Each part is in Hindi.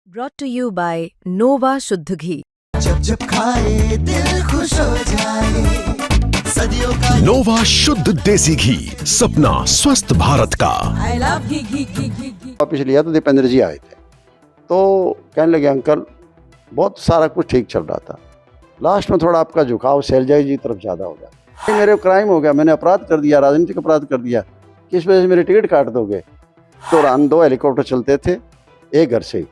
Brought to you by Nova शुद्ध घी। जब जब खाए दिल खुश हो जाए सदियों का नोवा शुद्ध देसी घी, सपना स्वस्थ भारत का। I love घी। वापिस लिया तो दीपेंद्र जी आए थे, तो कहने लगे अंकल बहुत सारा कुछ ठीक चल रहा था, लास्ट में थोड़ा आपका झुकाव शैलजा जी तरफ ज़्यादा हो गया। मेरे क्राइम हो गया, मैंने अपराध कर दिया, राजनीतिक अपराध कर दिया, किस वजह से मेरी टिकट काट दोगे। दौरान 2 हेलीकॉप्टर चलते थे एक घर से ही,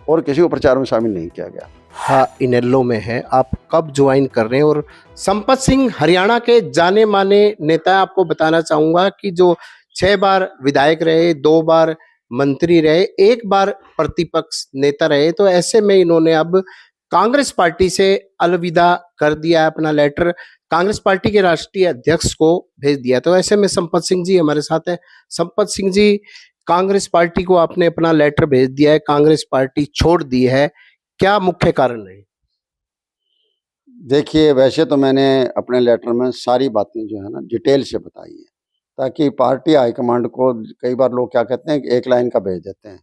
और किसी को प्रचार में शामिल नहीं किया गया। हाँ, इनेलो में है, आप कब ज्वाइन कर रहे हैं? और संपत सिंह हरियाणा के जाने माने नेता, आपको बताना चाहूंगा कि जो 6 बार विधायक रहे, 2 बार मंत्री रहे, 1 बार प्रतिपक्ष नेता रहे, तो ऐसे में इन्होंने अब कांग्रेस पार्टी से अलविदा कर दिया है, अपना लेटर कांग्रेस पार्टी के राष्ट्रीय अध्यक्ष को भेज दिया। तो ऐसे में संपत सिंह जी हमारे साथ हैं। संपत सिंह जी, कांग्रेस पार्टी को आपने अपना लेटर भेज दिया है, कांग्रेस पार्टी छोड़ दी है, क्या मुख्य कारण है? देखिए, वैसे तो मैंने अपने लेटर में सारी बातें जो है ना डिटेल से बताई है, ताकि पार्टी हाईकमांड को, कई बार लोग क्या कहते हैं कि एक लाइन का भेज देते हैं,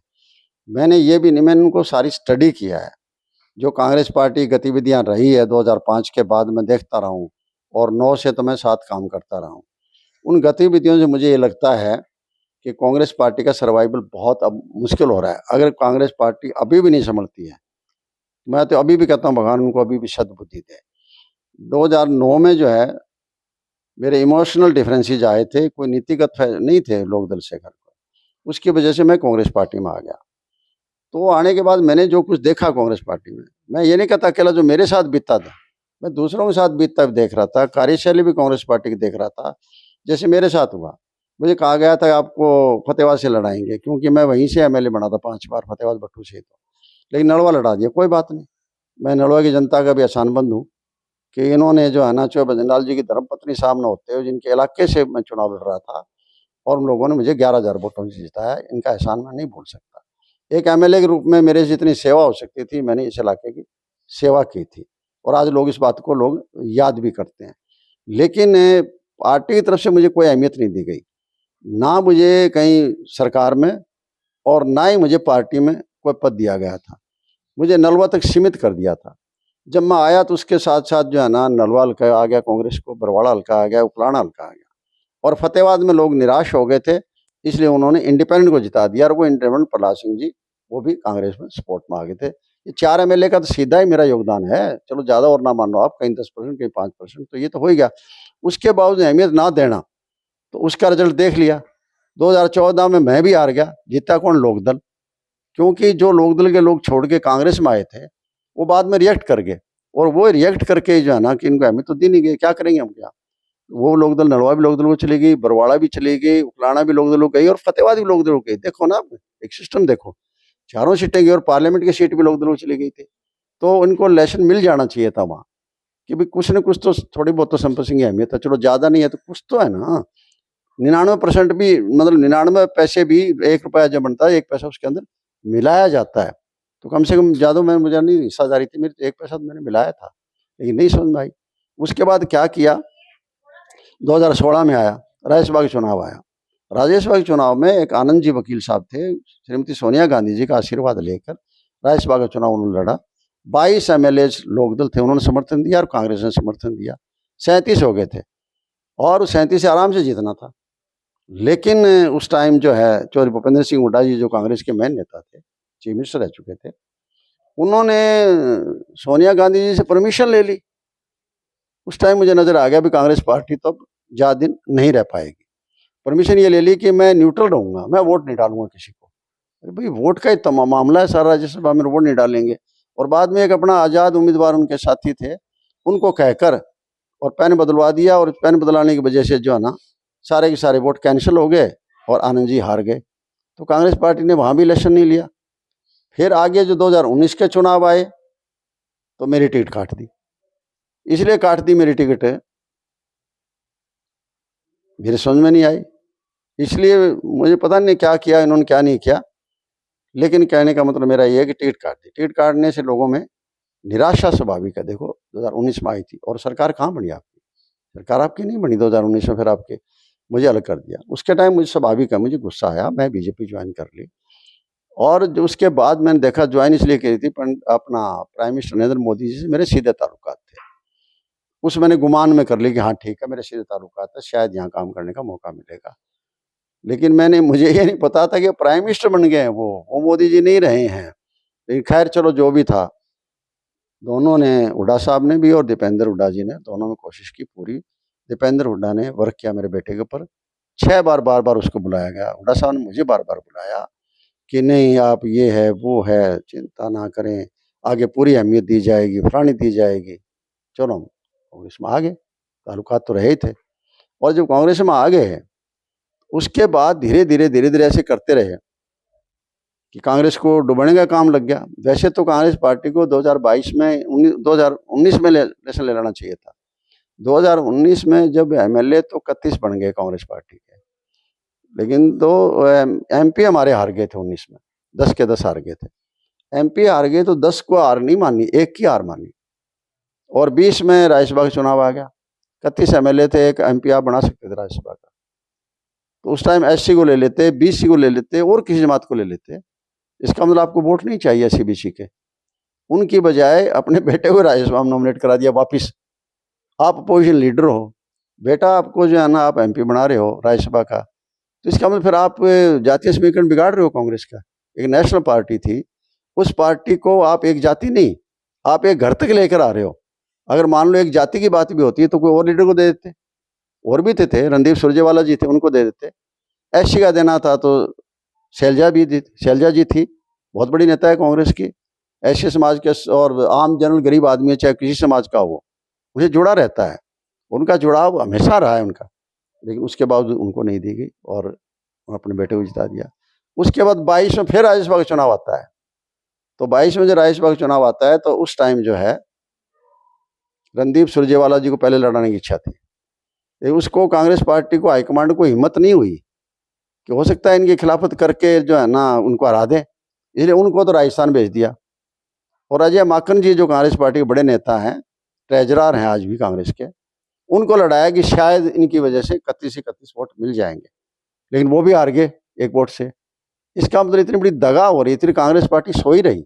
मैंने ये भी नहीं, मैंने उनको सारी स्टडी किया है। जो कांग्रेस पार्टी गतिविधियां रही है 2005 के बाद मैं देखता रहा हूँ, और 9 से तो मैं साथ काम करता रहा हूँ। उन गतिविधियों से मुझे ये लगता है कि कांग्रेस पार्टी का सर्वाइवल बहुत अब मुश्किल हो रहा है। अगर कांग्रेस पार्टी अभी भी नहीं संभलती है, मैं तो अभी भी कहता हूँ भगवान उनको अभी भी सद्बुद्धि दे। 2009 में जो है मेरे इमोशनल डिफरेंसेस आए थे, कोई नीतिगत नहीं थे लोकदल से घर को, उसकी वजह से मैं कांग्रेस पार्टी में आ गया। तो आने के बाद मैंने जो कुछ देखा कांग्रेस पार्टी में, मैं ये नहीं कहता अकेला जो मेरे साथ बीतता था, मैं दूसरों के साथ बीतता भी देख रहा था, कार्यशैली भी कांग्रेस पार्टी की देख रहा था। जैसे मेरे साथ हुआ, मुझे कहा गया था आपको फतेहाबाद से लड़ाएंगे, क्योंकि मैं वहीं से एमएलए बना था 5 बार, फतेहाबाद भट्टू से। तो लेकिन नलवा लड़ा दिया, कोई बात नहीं, मैं नलवा की जनता का भी एहसान बंद हूँ कि इन्होंने जो है ना, चौबे भजनलाल जी की धर्मपत्नी सामने होते हुए, जिनके इलाके से मैं चुनाव लड़ रहा था, और उन लोगों ने मुझे 11,000 वोटों से जिताया, इनका एहसान मैं नहीं भूल सकता। एक एमएलए के रूप में मेरे से जितनी सेवा हो सकती थी, मैंने इस इलाके की सेवा की थी, और आज लोग इस बात को लोग याद भी करते हैं। लेकिन पार्टी की तरफ से मुझे कोई अहमियत नहीं दी गई, ना मुझे कहीं सरकार में और ना ही मुझे पार्टी में कोई पद दिया गया था। मुझे नलवा तक सीमित कर दिया था। जब मैं आया तो उसके साथ साथ जो है ना, नलवा हल्का आ गया कांग्रेस को, बरवाड़ा हल्का आ गया, उपलाना हल्का आ गया, और फतेहाबाद में लोग निराश हो गए थे, इसलिए उन्होंने इंडिपेंडेंट को जिता दिया, और वो इंडिपेंडेंट प्रहलाद सिंह जी वो भी कांग्रेस में सपोर्ट में आ गए थे। ये 4 एमएलए का तो सीधा ही मेरा योगदान है, चलो ज़्यादा और ना मानो आप, कहीं 10%, कहीं 5%, तो ये तो हो ही गया। उसके बावजूद अहमियत ना देना, तो उसका रिजल्ट देख लिया। 2014 में मैं भी हार गया, जीता कौन? लोकदल। क्योंकि जो लोकदल के लोग छोड़ के कांग्रेस में आए थे, वो बाद में रिएक्ट कर गए, और वो रिएक्ट करके जो है ना कि इनको अहमियत तो दी नहीं गई, क्या करेंगे हम क्या। वो लोकदल, नलवा भी लोकदल को चली गई, बरवाड़ा भी चली गई, उपलाना भी लोकदल को गई, और फतेहाबाद भी लोकदल को गई। देखो ना, एक सिस्टम देखो, 4 सीटें गई, और पार्लियामेंट की सीट भी लोकदल को चली गई थी। तो उनको लेसन मिल जाना चाहिए था वहाँ, कि भाई कुछ न कुछ तो थोड़ी बहुत तो संपत सिंह की अहमियत है, चलो ज़्यादा नहीं है तो कुछ तो है ना। 99% भी, मतलब 99 पैसे भी 1 रुपया जब बनता है, 1 पैसा उसके अंदर मिलाया जाता है, तो कम से कम ज़्यादा मैं, मुझे नहीं हिस्सादारी थी मेरी, तो 1 पैसा तो मैंने मिलाया था, लेकिन नहीं समझ में आई। उसके बाद क्या किया, 2016 में आया, राज्यसभा का चुनाव आया। राज्यसभा के चुनाव में एक आनंद जी वकील साहब थे, श्रीमती सोनिया गांधी जी का आशीर्वाद लेकर राज्यसभा का चुनाव उन्होंने लड़ा। 22 एमएलए लोकदल थे, उन्होंने समर्थन दिया, और कांग्रेस ने समर्थन दिया, 37 हो गए थे, और 37 से आराम से जीतना था। लेकिन उस टाइम जो है चौधरी भूपेंद्र सिंह हुड्डा जी, जो कांग्रेस के मेन नेता थे, चीफ मिनिस्टर रह चुके थे, उन्होंने सोनिया गांधी जी से परमिशन ले ली। उस टाइम मुझे नजर आ गया भी कांग्रेस पार्टी तो अब ज़्यादा दिन नहीं रह पाएगी। परमिशन ये ले ली कि मैं न्यूट्रल रहूंगा, मैं वोट नहीं डालूंगा किसी को। अरे भाई, वोट का ही तमाम मामला है सारा, राज्यसभा में वोट नहीं डालेंगे। और बाद में एक अपना आज़ाद उम्मीदवार उनके साथी थे, उनको कहकर और पेन बदलवा दिया, और पेन बदलाने की वजह से जो है ना, सारे के सारे वोट कैंसिल हो गए, और आनंद जी हार गए। तो कांग्रेस पार्टी ने वहाँ भी इलेक्शन नहीं लिया। फिर आगे जो 2019 के चुनाव आए, तो मेरी टिकट काट दी। इसलिए काट दी मेरी टिकट, मेरे समझ में नहीं आई, इसलिए मुझे पता नहीं क्या किया इन्होंने, क्या नहीं किया, लेकिन कहने का मतलब मेरा ये है कि टिकट काट दी। टिकट काटने से लोगों में निराशा स्वाभाविक है। देखो 2019 में आई थी, और सरकार कहाँ बनी आपकी? सरकार आपकी नहीं बनी 2019 में, फिर आपके मुझे अलग कर दिया। उसके टाइम मुझे स्वाभाविक है, मुझे गुस्सा आया, मैं बीजेपी ज्वाइन कर ली, और जो उसके बाद मैंने देखा ज्वाइन इसलिए करी थी, अपना प्राइम मिनिस्टर नरेंद्र मोदी जी से मेरे सीधे ताल्लुकात थे। उस मैंने गुमान में कर ली कि हाँ ठीक है, मेरे सीधे ताल्लुकात है, शायद यहाँ काम करने का मौका मिलेगा। लेकिन मुझे ये नहीं पता था कि प्राइम मिनिस्टर बन गए हैं वो मोदी जी नहीं रहे हैं। लेकिन खैर चलो जो भी था, दोनों ने, हुड्डा साहब ने भी और दीपेंद्र हुड्डा जी ने, दोनों में कोशिश की पूरी। दीपेंद्र हुड्डा ने वर्क किया मेरे बेटे के ऊपर, 6 बार उसको बुलाया गया। हुड्डा साहब ने मुझे बार बुलाया कि नहीं आप ये है वो है, चिंता ना करें, आगे पूरी अहमियत दी जाएगी, फलानी दी जाएगी। चलो हम कांग्रेस में आ गए, ताल्लुकात तो रहे ही थे। और जब कांग्रेस में आ गए, उसके बाद धीरे धीरे ऐसे करते रहे कि कांग्रेस को डुबाने का काम लग गया। वैसे तो कांग्रेस पार्टी को 2022 में 2019 में इलेक्शन ले लेना चाहिए था। 2019 में जब एमएलए तो 31 बन गए कांग्रेस पार्टी के, लेकिन तो एमपी हमारे हार गए थे 19 में, 10 के 10 हार गए थे। एमपी हार गए तो 10 को हार नहीं मानी, एक की हार मानी। और 20 में राज्यसभा का चुनाव आ गया, 31 एमएलए थे, एक एमपी आप बना सकते थे राज्यसभा का। तो उस टाइम एससी को ले लेते, बीसी को ले लेते और किसी जमात को ले लेते। इसका मतलब आपको वोट नहीं चाहिए एससी बीसी के। उनकी बजाय अपने बेटे को राज्यसभा में नॉमिनेट करा दिया वापिस। आप अपोजिशन लीडर हो, बेटा आपको जो है ना आप एमपी बना रहे हो राज्यसभा का, तो इसका मतलब फिर आप जातीय समीकरण बिगाड़ रहे हो कांग्रेस का। एक नेशनल पार्टी थी, उस पार्टी को आप एक जाति नहीं, आप एक घर तक लेकर आ रहे हो। अगर मान लो एक जाति की बात भी होती है तो कोई और लीडर को दे देते, और भी थे, रणदीप सुरजेवाला जी थे, उनको दे देते। एससी का देना था तो शैलजा जी थी, बहुत बड़ी नेता है कांग्रेस की, एससी समाज के, और आम जनरल गरीब आदमी है चाहे किसी समाज का हो, उसे जुड़ा रहता है, उनका जुड़ाव हमेशा रहा है उनका। लेकिन उसके बावजूद उनको नहीं दी गई और अपने बेटे को जिता दिया। उसके बाद 22 में फिर राज्यसभा का चुनाव आता है। तो 22 में जब राज्यसभा का चुनाव आता है तो उस टाइम जो है रणदीप सुरजेवाला जी को पहले लड़ाने की इच्छा थी, लेकिन उसको कांग्रेस पार्टी को हाईकमांड को हिम्मत नहीं हुई कि हो सकता है इनकी खिलाफत करके जो है ना उनको हरा दें, इसलिए उनको तो राजस्थान भेज दिया। और अजय माकन जी जो कांग्रेस पार्टी के बड़े नेता हैं, ट्रेजरर हैं आज भी कांग्रेस के, उनको लड़ाया कि शायद इनकी वजह से 31 से 31 वोट मिल जाएंगे, लेकिन वो भी हार गए एक वोट से। इसका मतलब इतनी बड़ी दगा हो रही, इतनी कांग्रेस पार्टी सोई रही,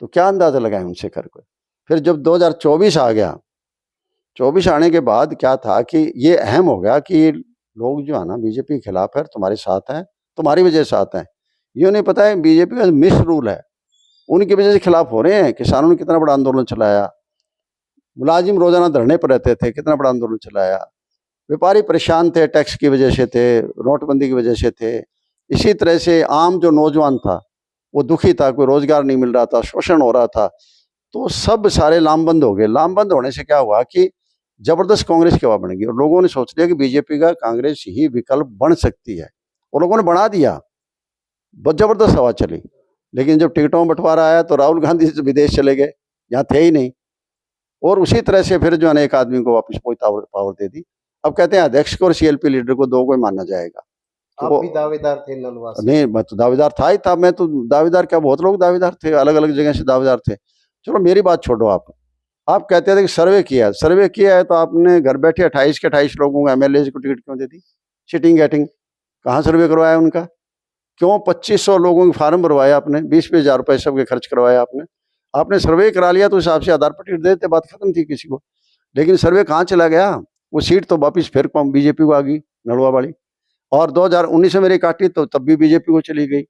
तो क्या अंदाजा लगाए उनसे कर कोई। फिर जब 2024 आ गया, 24 आने के बाद क्या था कि ये अहम हो गया कि लोग जो है ना बीजेपी के खिलाफ है, तुम्हारे साथ हैं, तुम्हारी वजह से साथ हैं। ये नहीं पता है बीजेपी का मिस रूल है, उनकी वजह से खिलाफ हो रहे हैं। किसानों ने कितना बड़ा आंदोलन चलाया, मुलाजिम रोजाना धरने पर रहते थे, कितना बड़ा आंदोलन चलाया, व्यापारी परेशान थे, टैक्स की वजह से थे, नोटबंदी की वजह से थे। इसी तरह से आम जो नौजवान था वो दुखी था, कोई रोजगार नहीं मिल रहा था, शोषण हो रहा था, तो सब सारे लामबंद हो गए। लामबंद होने से क्या हुआ कि जबरदस्त कांग्रेस की हवा बन गई और लोगों ने सोच लिया कि बीजेपी का कांग्रेस ही विकल्प बन सकती है, और लोगों ने बना दिया, बहुत जबरदस्त हवा चली। लेकिन जब टिकटों में बंटवारा आया तो राहुल गांधी विदेश चले गए, यहाँ थे ही नहीं, और उसी तरह से फिर जो है ना एक आदमी को वापस वही पावर दे दी। अब कहते हैं अध्यक्ष को और सीएलपी लीडर को दो को ही मानना जाएगा। आप भी दावेदार थे नलवा से? नहीं, मैं तो दावेदार था ही था। मैं तो दावेदार क्या, बहुत लोग दावेदार थे, अलग अलग जगह से दावेदार थे। चलो मेरी बात छोड़ो, आप कहते थे कि सर्वे किया है तो आपने घर बैठे 28 के 28 लोगों को एमएलए को टिकट क्यों दे दी? सिटिंग गेटिंग कहाँ सर्वे करवाया उनका? क्यों 2500 लोगों के फार्म भरवाया आपने, 20-20 हज़ार रुपये सबके खर्च करवाया आपने सर्वे करा लिया तो हिसाब से आधार पर टिकट देते, बात खत्म थी किसी को। लेकिन सर्वे कहाँ चला गया? वो सीट तो वापिस फिर बीजेपी को आ गई, नलवा वाली। और 2019 में मेरी काटी तो तब भी बीजेपी को चली गई।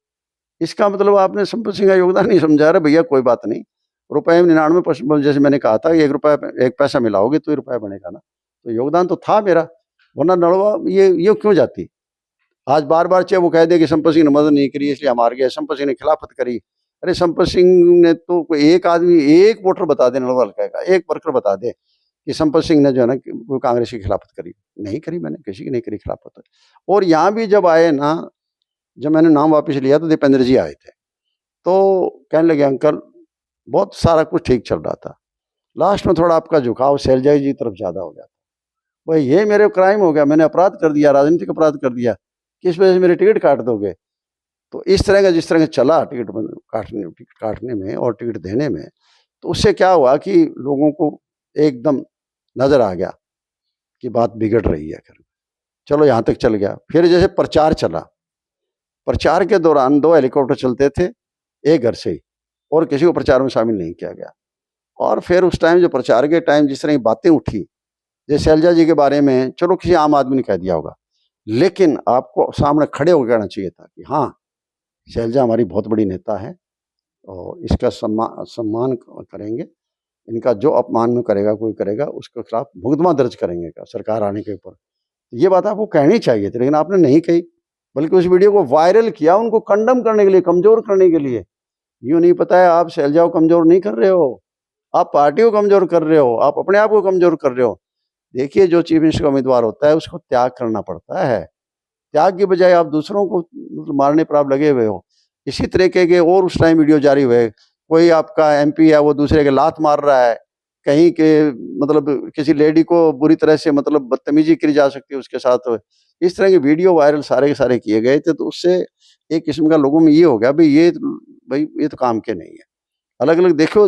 इसका मतलब आपने संपत सिंह का योगदान नहीं समझा रहे। भैया कोई बात नहीं, रुपये 99%, जैसे मैंने कहा था 1 रुपया 1 पैसा मिलाओगे तो ही रुपया बनेगा ना, तो योगदान तो था मेरा, वरना नलवा ये क्यों जाती? आज बार बार चाहे वो कह दे कि संपत सिंह ने मदद नहीं करी इसलिए हम हार गए, संपत सिंह ने खिलाफत करी। अरे संपत सिंह ने तो कोई एक आदमी, एक वोटर बता दे नलवा हल्का का, एक वर्कर बता दे कि संपत सिंह ने जो है ना कोई कांग्रेस की खिलाफत करी? नहीं करी, मैंने किसी की नहीं करी खिलाफत। और यहाँ भी जब आए ना, जब मैंने नाम वापस लिया तो दीपेंद्र जी आए थे, तो कहने लगे अंकल बहुत सारा कुछ ठीक चल रहा था, लास्ट में थोड़ा आपका झुकाव शैलजा जी तरफ ज़्यादा हो गया था। भाई ये मेरे क्राइम हो गया, मैंने अपराध कर दिया, राजनीतिक अपराध कर दिया, किस वजह से मेरे टिकट काट दोगे? तो इस तरह का जिस तरह का चला टिकट काटने में और टिकट देने में, तो उससे क्या हुआ कि लोगों को एकदम नज़र आ गया कि बात बिगड़ रही है। चलो यहाँ तक चल गया। फिर जैसे प्रचार चला, प्रचार के दौरान 2 हेलीकॉप्टर चलते थे एक घर से ही, और किसी को प्रचार में शामिल नहीं किया गया। और फिर उस टाइम जो प्रचार के टाइम जिस तरह की बातें उठी, जैसे शैलजा जी के बारे में, चलो किसी आम आदमी ने कह दिया होगा, लेकिन आपको सामने खड़े होकर कहना चाहिए था कि हाँ, शैलजा हमारी बहुत बड़ी नेता है और इसका सम्मान करेंगे, इनका जो अपमान करेगा कोई करेगा उसके खिलाफ मुकदमा दर्ज करेंगे का सरकार आने के ऊपर। ये बात आपको कहनी चाहिए थी, लेकिन आपने नहीं कही, बल्कि उस वीडियो को वायरल किया उनको कंडम करने के लिए, कमजोर करने के लिए। यूँ नहीं पता है आप शैलजा को कमजोर नहीं कर रहे हो, आप पार्टी को कमजोर कर रहे हो, आप अपने आप को कमजोर कर रहे हो। देखिए, जो चीफ मिनिस्टर का उम्मीदवार होता है उसको त्याग करना पड़ता है, त्याग की बजाय आप दूसरों को मारने पर आप लगे हुए हो। इसी तरीके के और उस टाइम वीडियो जारी हुए, कोई आपका एमपी है वो दूसरे के लात मार रहा है, कहीं के मतलब किसी लेडी को बुरी तरह से मतलब बदतमीजी की जा सकती है उसके साथ, इस तरह के वीडियो वायरल सारे के सारे किए गए थे। तो उससे एक किस्म का लोगों में ये हो गया भाई ये तो काम के नहीं है। अलग अलग देखो,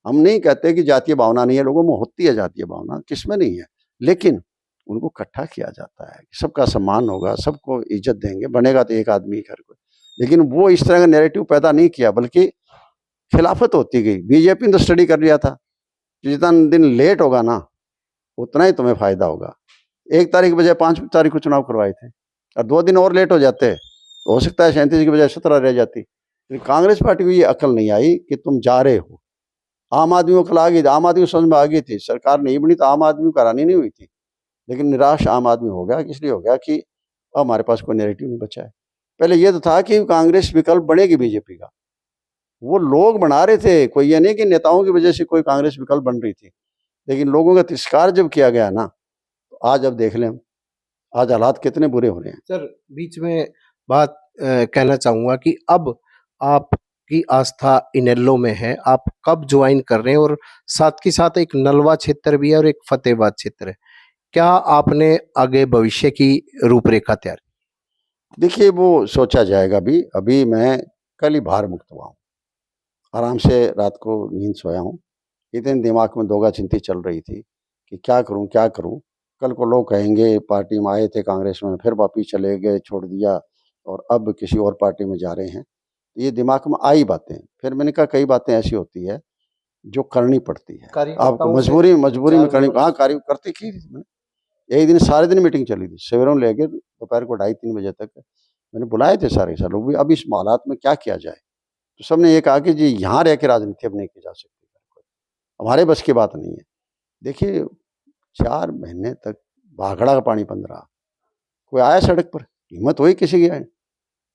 हम नहीं कहते कि जातीय भावना नहीं है, लोगों में होती है जातीय भावना, किसमें नहीं है, लेकिन उनको इकट्ठा किया जाता है, सबका सम्मान होगा, सबको इज्जत देंगे, बनेगा तो एक आदमी घर को, लेकिन वो इस तरह का नैरेटिव पैदा नहीं किया, बल्कि खिलाफत होती गई। बीजेपी ने तो स्टडी कर लिया था कि जितना दिन लेट होगा ना उतना ही तुम्हें फायदा होगा। 1 तारीख की बजाय 5 तारीख को चुनाव करवाए थे, और 2 दिन और लेट हो जाते तो हो सकता है 37 की बजाय 17 रह जाती। लेकिन कांग्रेस पार्टी को ये अकल नहीं आई कि तुम जा रहे हो। आम आदमी को अकल आ गई, आम आदमी को समझ में आ गई थी, सरकार नहीं बनी तो आम आदमी को हैरानी नहीं हुई थी, लेकिन निराश आम आदमी हो गया। इसलिए हो गया कि अब हमारे पास कोई नैरेटिव नहीं बचा है। पहले ये तो था कि कांग्रेस विकल्प बनेगी बीजेपी का, वो लोग बना रहे थे, कोई ये नहीं कि नेताओं की वजह से कोई कांग्रेस विकल्प बन रही थी, लेकिन लोगों का तिरस्कार जब किया गया ना, तो आज अब देख लें हम, आज हालात कितने बुरे हो रहे हैं। सर, बीच में बात कहना चाहूंगा कि अब आपकी आस्था इनेलो में है, आप कब ज्वाइन कर रहे हैं, और साथ के साथ एक नलवा क्षेत्र भी है और एक फतेहाबाद क्षेत्र है, क्या आपने आगे भविष्य की रूपरेखा तैयार? देखिए, वो सोचा जाएगा। अभी मैं कल ही भार मुक्त हुआ हूँ, आराम से रात को नींद सोया हूँ। इतने दिमाग में दोगा चिंती चल रही थी कि क्या करूँ क्या करूँ। कल को लोग कहेंगे पार्टी में आए थे कांग्रेस में, फिर वापिस चले गए, छोड़ दिया और अब किसी और पार्टी में जा रहे हैं। ये दिमाग में आई बातें। फिर मैंने कहा कई बातें ऐसी होती है जो करनी पड़ती है, आपको मजबूरी में करनी। हाँ, कार्य करती की मैंने। एक दिन सारे दिन मीटिंग चली थी, सवेरों लेकर दोपहर को 2:30-3 बजे तक मैंने बुलाए थे सारे लोग भी। अब इस हालात में क्या किया जाए, तो सबने ये कहा कि जी यहाँ रह के राजनीति अब नहीं की जा सकती, हमारे बस की बात नहीं है। देखिए, 4 महीने तक भाखड़ा का पानी बंद रहा, कोई आया सड़क पर, हिम्मत हुई किसी की आए,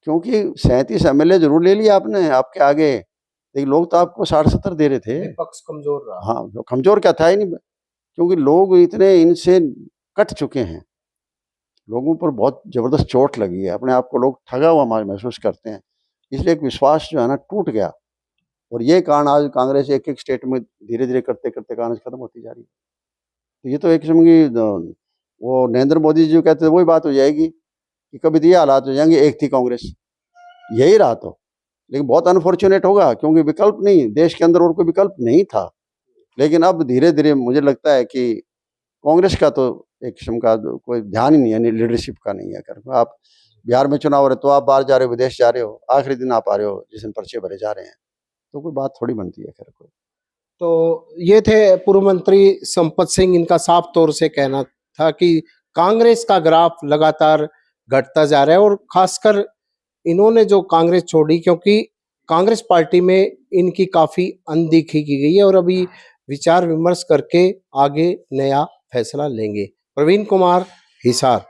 क्योंकि 37 MLA जरूर ले लिया आपने आपके आगे, लेकिन लोग तो आपको 60-70 दे रहे थे। पक्ष कमजोर रहा। हाँ, कमजोर क्या था ही नहीं, क्योंकि लोग इतने इनसे कट चुके हैं, लोगों पर बहुत जबरदस्त चोट लगी है, अपने आप को लोग ठगा हुआ महसूस करते हैं, इसलिए एक विश्वास जो है ना टूट गया। और ये कारण आज कांग्रेस एक स्टेट में धीरे धीरे करते करते कांग्रेस खत्म होती जा रही है। तो ये तो एक किस्म की वो नरेंद्र मोदी जी कहते थे वही बात हो जाएगी कि कभी तो ये हालात हो जाएंगे, एक थी कांग्रेस, यही रहा तो। लेकिन बहुत अनफॉर्चुनेट होगा, क्योंकि विकल्प नहीं, देश के अंदर और कोई विकल्प नहीं था। लेकिन अब धीरे धीरे मुझे लगता है कि कांग्रेस का तो एक किस्म का कोई ध्यान ही नहीं है, लीडरशिप का नहीं है। कर आप बिहार में चुनाव हो रहे तो आप बाहर जा रहे हो, विदेश जा रहे हो, आखिरी दिन आप आ रहे हो जिस दिन पर्चे भरे जा रहे हैं, तो कोई बात थोड़ी बनती है। खैर कोई तो ये थे पूर्व मंत्री संपत सिंह, इनका साफ तौर से कहना था कि कांग्रेस का ग्राफ लगातार घटता जा रहा है, और खासकर इन्होंने जो कांग्रेस छोड़ी, क्योंकि कांग्रेस पार्टी में इनकी काफी अनदेखी की गई है, और अभी विचार विमर्श करके आगे नया फैसला लेंगे। प्रवीण कुमार, हिसार।